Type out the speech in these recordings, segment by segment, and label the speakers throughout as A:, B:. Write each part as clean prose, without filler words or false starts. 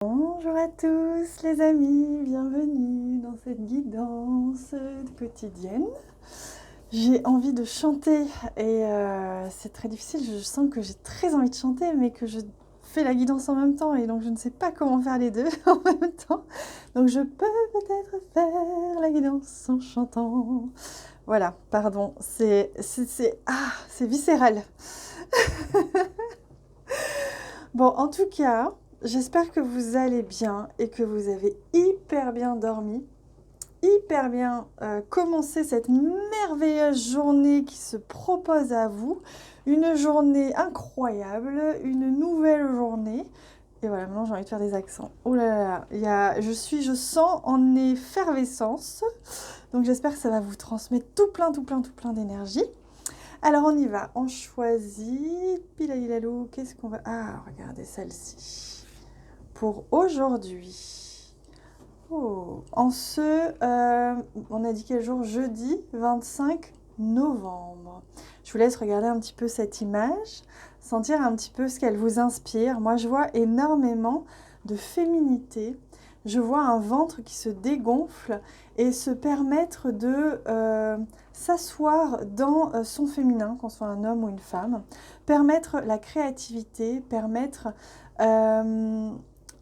A: Bonjour à tous les amis, bienvenue dans cette guidance quotidienne. J'ai envie de chanter et c'est très difficile, je sens que j'ai très envie de chanter mais que je fais la guidance en même temps et donc je ne sais pas comment faire les deux en même temps. Donc je peux peut-être faire la guidance en chantant. Voilà, pardon, c'est viscéral. Bon, en tout cas, j'espère que vous allez bien et que vous avez hyper bien dormi, hyper bien commencé cette merveilleuse journée qui se propose à vous. Une journée incroyable, une nouvelle journée. Et voilà, maintenant j'ai envie de faire des accents. Oh là là, je sens en effervescence. Donc j'espère que ça va vous transmettre tout plein d'énergie. Alors on y va, on choisit, pilalilalou, qu'est-ce qu'on va... Ah, regardez celle-ci. Pour aujourd'hui, on a dit quel jour? Jeudi 25 novembre. Je vous laisse regarder un petit peu cette image, sentir un petit peu ce qu'elle vous inspire. Moi je vois énormément de féminité. Je vois un ventre qui se dégonfle et se permettre de s'asseoir dans son féminin, qu'on soit un homme ou une femme, permettre la créativité, permettre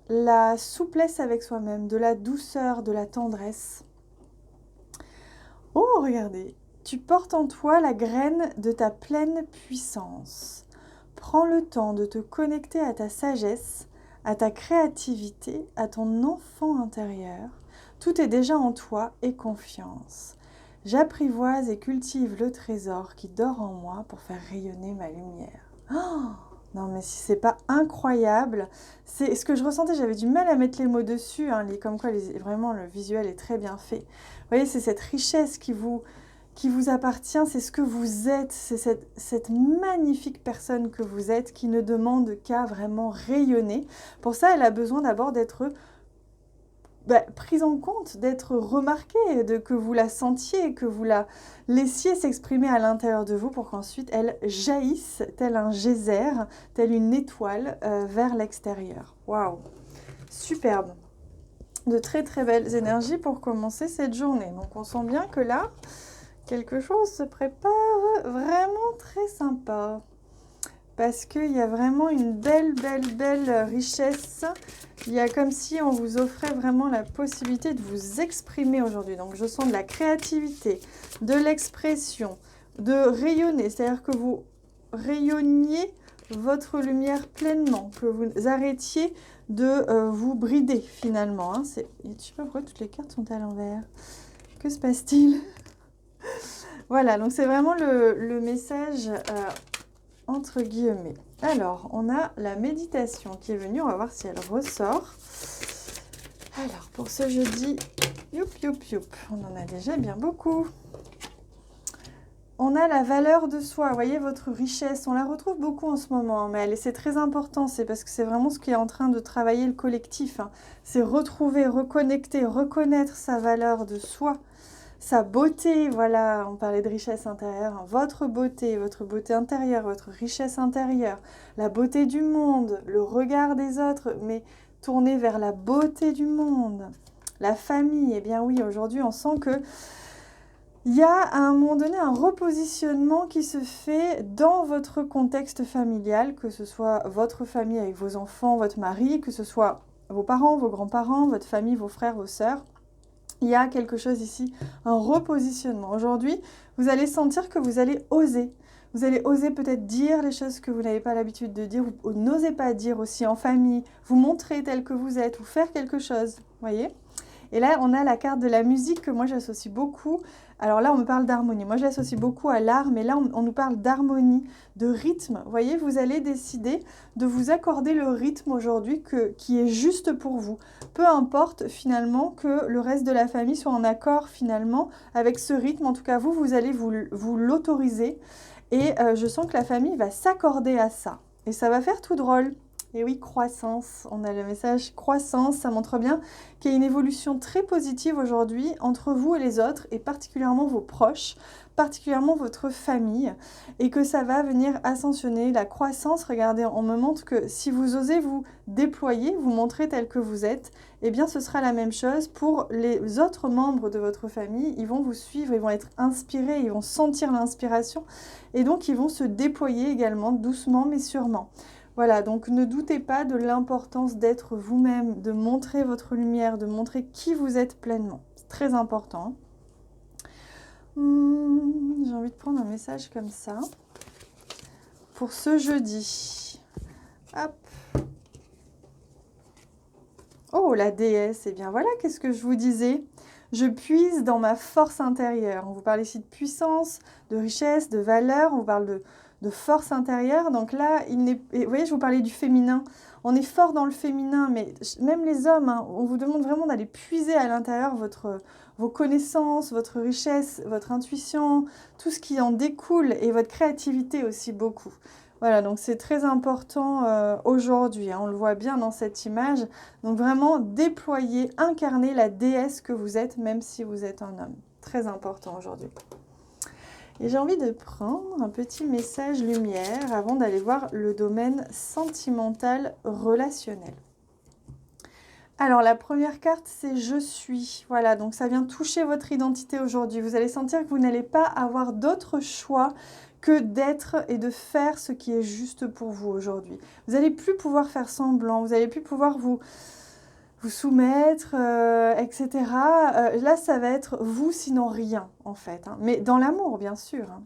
A: la souplesse avec soi-même, de la douceur, de la tendresse. Oh, regardez, tu portes en toi la graine de ta pleine puissance. Prends le temps de te connecter à ta sagesse, à ta créativité, à ton enfant intérieur. Tout est déjà en toi et confiance. J'apprivoise et cultive le trésor qui dort en moi pour faire rayonner ma lumière. Oh, non mais si c'est pas incroyable, c'est ce que je ressentais, j'avais du mal à mettre les mots dessus, hein, comme quoi vraiment le visuel est très bien fait. Vous voyez, c'est cette richesse qui vous appartient, c'est ce que vous êtes, c'est cette magnifique personne que vous êtes qui ne demande qu'à vraiment rayonner. Pour ça, elle a besoin d'abord d'être prise en compte, d'être remarquée, que vous la sentiez, que vous la laissiez s'exprimer à l'intérieur de vous pour qu'ensuite elle jaillisse tel un geyser, telle une étoile vers l'extérieur. Waouh, superbe. De très belles énergies pour commencer cette journée. Donc on sent bien que là, quelque chose se prépare vraiment très sympa. Parce qu'il y a vraiment une belle richesse. Il y a comme si on vous offrait vraiment la possibilité de vous exprimer aujourd'hui. Donc je sens de la créativité, de l'expression, de rayonner. C'est-à-dire que vous rayonniez votre lumière pleinement, que vous arrêtiez de vous brider finalement. Hein. Je ne sais pas pourquoi toutes les cartes sont à l'envers. Que se passe-t-il? Voilà, donc c'est vraiment le message entre guillemets. Alors, on a la méditation qui est venue, on va voir si elle ressort. Alors, pour ce jeudi, on en a déjà bien beaucoup. On a la valeur de soi, vous voyez votre richesse, on la retrouve beaucoup en ce moment, mais c'est très important, c'est parce que c'est vraiment ce qui est en train de travailler le collectif. Hein. C'est retrouver, reconnecter, reconnaître sa valeur de soi, sa beauté, voilà, on parlait de richesse intérieure, hein. Votre beauté intérieure, votre richesse intérieure, la beauté du monde, le regard des autres, mais tourner vers la beauté du monde, la famille, eh bien oui, aujourd'hui on sent que il y a à un moment donné un repositionnement qui se fait dans votre contexte familial, que ce soit votre famille avec vos enfants, votre mari, que ce soit vos parents, vos grands-parents, votre famille, vos frères, vos sœurs. Il y a quelque chose ici, un repositionnement. Aujourd'hui, vous allez sentir que vous allez oser. Vous allez oser peut-être dire les choses que vous n'avez pas l'habitude de dire ou n'osez pas dire aussi en famille, vous montrer tel que vous êtes ou faire quelque chose, voyez ? Et là, on a la carte de la musique que moi j'associe beaucoup. Alors là, on me parle d'harmonie. Moi, je l'associe beaucoup à l'art, mais là, on nous parle d'harmonie, de rythme. Vous voyez, vous allez décider de vous accorder le rythme aujourd'hui qui est juste pour vous. Peu importe finalement que le reste de la famille soit en accord finalement avec ce rythme. En tout cas, vous allez vous l'autoriser. Et je sens que la famille va s'accorder à ça. Et ça va faire tout drôle. Et oui, croissance, on a le message croissance, ça montre bien qu'il y a une évolution très positive aujourd'hui entre vous et les autres, et particulièrement vos proches, particulièrement votre famille, et que ça va venir ascensionner. La croissance, regardez, on me montre que si vous osez vous déployer, vous montrer tel que vous êtes, eh bien ce sera la même chose pour les autres membres de votre famille. Ils vont vous suivre, ils vont être inspirés, ils vont sentir l'inspiration, et donc ils vont se déployer également doucement mais sûrement. Voilà, donc ne doutez pas de l'importance d'être vous-même, de montrer votre lumière, de montrer qui vous êtes pleinement. C'est très important. J'ai envie de prendre un message comme ça. Pour ce jeudi. Hop. Oh, la déesse. Eh bien voilà, qu'est-ce que je vous disais ? Je puise dans ma force intérieure. On vous parle ici de puissance, de richesse, de valeur. On vous parle de force intérieure. Donc là, vous voyez, je vous parlais du féminin. On est fort dans le féminin, mais même les hommes, hein, on vous demande vraiment d'aller puiser à l'intérieur vos connaissances, votre richesse, votre intuition, tout ce qui en découle, et votre créativité aussi beaucoup. Voilà, donc c'est très important aujourd'hui, hein, on le voit bien dans cette image. Donc vraiment déployer, incarner la déesse que vous êtes, même si vous êtes un homme. Très important aujourd'hui. Et j'ai envie de prendre un petit message lumière avant d'aller voir le domaine sentimental relationnel. Alors la première carte, c'est « Je suis ». Voilà, donc ça vient toucher votre identité aujourd'hui. Vous allez sentir que vous n'allez pas avoir d'autre choix que d'être et de faire ce qui est juste pour vous aujourd'hui. Vous n'allez plus pouvoir faire semblant, vous n'allez plus pouvoir vous soumettre, etc. Là, ça va être vous, sinon rien, en fait. Hein. Mais dans l'amour, bien sûr. Hein.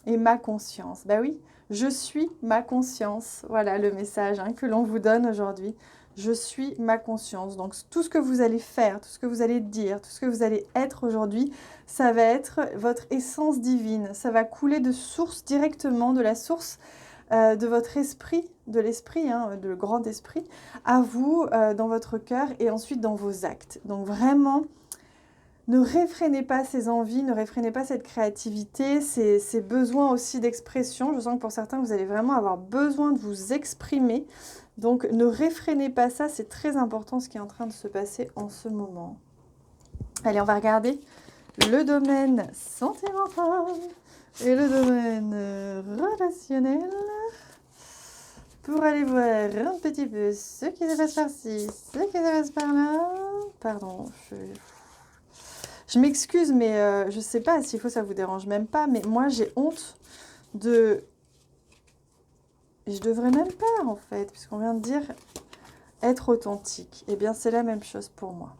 A: Et ma conscience. Ben oui, je suis ma conscience. Voilà le message hein, que l'on vous donne aujourd'hui. Je suis ma conscience. Donc, tout ce que vous allez faire, tout ce que vous allez dire, tout ce que vous allez être aujourd'hui, ça va être votre essence divine. Ça va couler de source directement, de la source de votre esprit, de l'esprit, hein, de le grand esprit, à vous, dans votre cœur et ensuite dans vos actes. Donc vraiment, ne réfrénez pas ces envies, ne réfrénez pas cette créativité, ces besoins aussi d'expression. Je sens que pour certains, vous allez vraiment avoir besoin de vous exprimer. Donc ne réfrénez pas ça, c'est très important ce qui est en train de se passer en ce moment. Allez, on va regarder le domaine sentimental et le domaine relationnel pour aller voir un petit peu ce qui se passe par-ci, ce qui se passe par-là. Pardon, je m'excuse, mais je ne sais pas s'il faut, ça vous dérange même pas, mais moi j'ai honte de... Je devrais même pas en fait, puisqu'on vient de dire être authentique. Eh bien c'est la même chose pour moi.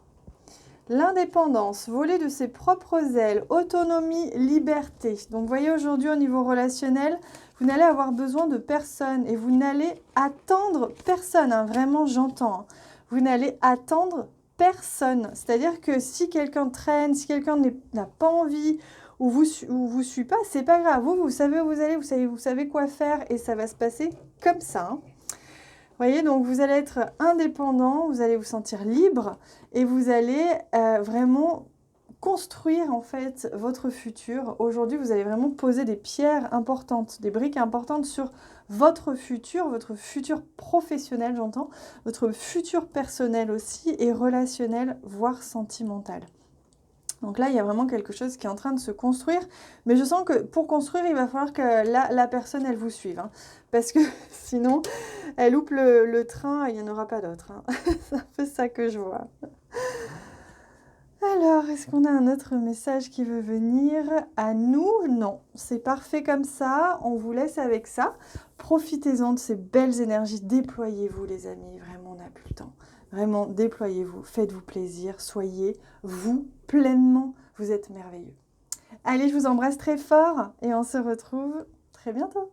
A: L'indépendance, voler de ses propres ailes, autonomie, liberté. Donc, vous voyez, aujourd'hui, au niveau relationnel, vous n'allez avoir besoin de personne et vous n'allez attendre personne. Hein, vraiment, j'entends. Hein. Vous n'allez attendre personne. C'est-à-dire que si quelqu'un traîne, si quelqu'un n'a pas envie ou vous suit pas, c'est pas grave. Vous savez où vous allez, vous savez quoi faire et ça va se passer comme ça. Hein. Vous voyez, donc vous allez être indépendant, vous allez vous sentir libre et vous allez vraiment construire en fait votre futur. Aujourd'hui, vous allez vraiment poser des pierres importantes, des briques importantes sur votre futur professionnel, j'entends, votre futur personnel aussi et relationnel, voire sentimental. Donc là, il y a vraiment quelque chose qui est en train de se construire. Mais je sens que pour construire, il va falloir que la personne, elle vous suive. Hein, parce que sinon, elle loupe le train et il n'y en aura pas d'autre. Hein. C'est un peu ça que je vois. Alors, est-ce qu'on a un autre message qui veut venir à nous? Non, c'est parfait comme ça. On vous laisse avec ça. Profitez-en de ces belles énergies. Déployez-vous, les amis. Vraiment, on n'a plus le temps. Vraiment, déployez-vous. Faites-vous plaisir. Soyez vous pleinement. Vous êtes merveilleux. Allez, je vous embrasse très fort et on se retrouve très bientôt.